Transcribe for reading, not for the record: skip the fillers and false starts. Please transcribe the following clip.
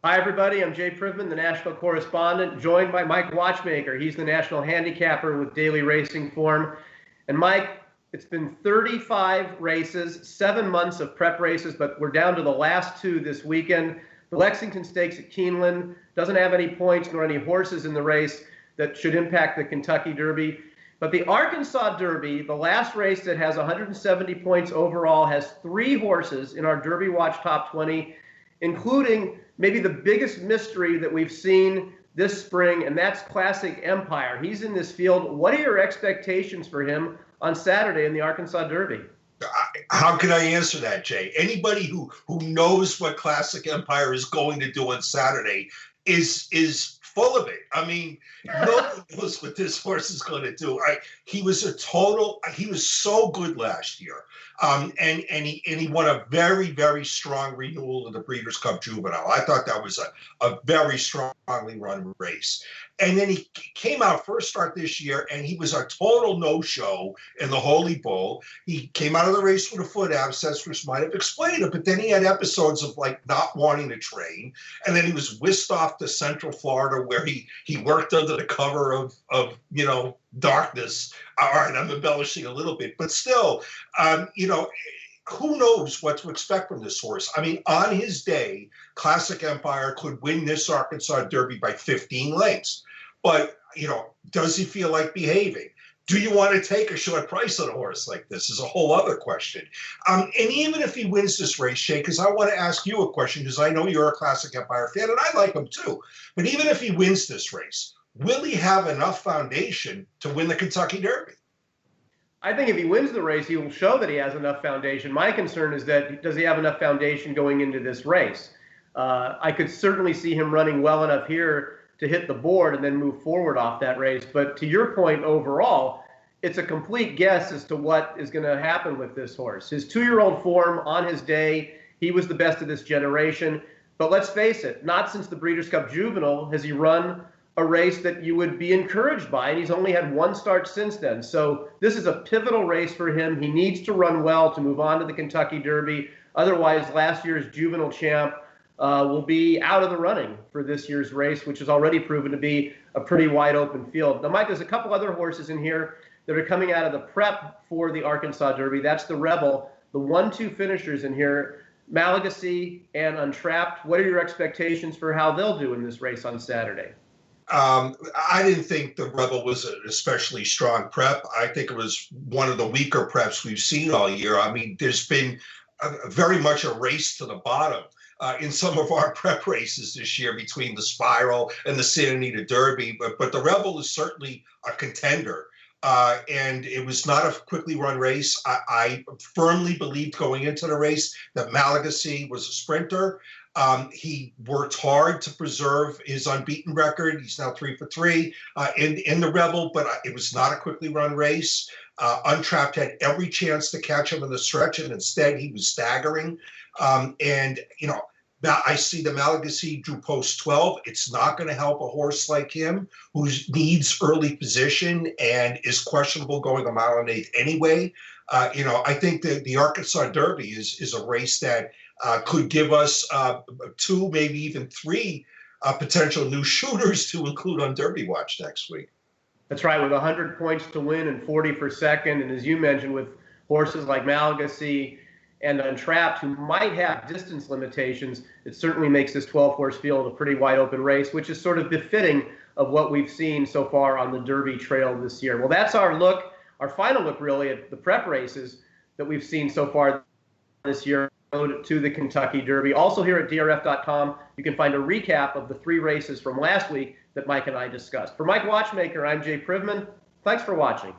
Hi, everybody. I'm Jay Privman, the national correspondent, joined by Mike Watchmaker. He's the national handicapper with Daily Racing Form. And Mike, it's been 35 races, 7 months of prep races, but we're down to the last two this weekend. The Lexington Stakes at Keeneland doesn't have any points nor any horses in the race that should impact the Kentucky Derby. But the Arkansas Derby, the last race that has 170 points overall, has 3 horses in our Derby Watch Top 20, including maybe the biggest mystery that we've seen this spring, and that's Classic Empire. He's in this field. What are your expectations for him on Saturday in the Arkansas Derby? How can I answer that, Jay? Anybody who knows what Classic Empire is going to do on Saturday is full of it. I mean, nobody knows what this horse is going to do. He was so good last year. And he won a very, very strong renewal of the Breeders' Cup Juvenile. I thought that was a very strongly run race. And then he came out first start this year, and he was a total no-show in the Holy Bull. He came out of the race with a foot abscess, which might have explained it, but then he had episodes of like not wanting to train. And then he was whisked off to Central Florida, where he worked under the cover of darkness. All right, I'm embellishing a little bit, but still, who knows what to expect from this horse? I mean, on his day, Classic Empire could win this Arkansas Derby by 15 lengths. But, does he feel like behaving? Do you want to take a short price on a horse like this is a whole other question. And even if he wins this race, Shay, because I want to ask you a question, because I know you're a Classic Empire fan, and I like him too. But even if he wins this race, will he have enough foundation to win the Kentucky Derby? I think if he wins the race, he will show that he has enough foundation. My concern is that does he have enough foundation going into this race? I could certainly see him running well enough here to hit the board and then move forward off that race. But to your point overall, it's a complete guess as to what is going to happen with this horse. His 2-year-old form on his day, he was the best of this generation. But let's face it, not since the Breeders' Cup Juvenile has he run a race that you would be encouraged by, and he's only had 1 start since then. So this is a pivotal race for him. He needs to run well to move on to the Kentucky Derby. Otherwise, last year's juvenile champ will be out of the running for this year's race, which has already proven to be a pretty wide open field. Now, Mike, there's a couple other horses in here that are coming out of the prep for the Arkansas Derby. That's the Rebel. The 1-2 finishers in here, Malagasy and Untrapped. What are your expectations for how they'll do in this race on Saturday? I didn't think the Rebel was an especially strong prep. I think it was one of the weaker preps we've seen all year. I mean, there's been very much a race to the bottom in some of our prep races this year between the Spiral and the Santa Anita Derby. But the Rebel is certainly a contender. And it was not a quickly run race. I firmly believed going into the race that Malagasy was a sprinter. He worked hard to preserve his unbeaten record. He's now 3 for 3 in the Rebel, but it was not a quickly run race. Untrapped had every chance to catch him in the stretch, and instead he was staggering. Now I see the Malagasy drew post 12. It's not going to help a horse like him who needs early position and is questionable going 1 1/8 anyway. I think that the Arkansas Derby is a race that could give us 2, maybe even 3 potential new shooters to include on Derby Watch next week. That's right, with 100 points to win and 40 for second. And as you mentioned, with horses like Malagasy and Untrapped, who might have distance limitations, it certainly makes this 12-horse field a pretty wide open race, which is sort of befitting of what we've seen so far on the Derby trail this year. Well, that's our look, our final look really at the prep races that we've seen so far this year to the Kentucky Derby. Also here at drf.com, you can find a recap of the 3 races from last week that Mike and I discussed. For Mike Watchmaker, I'm Jay Privman. Thanks for watching.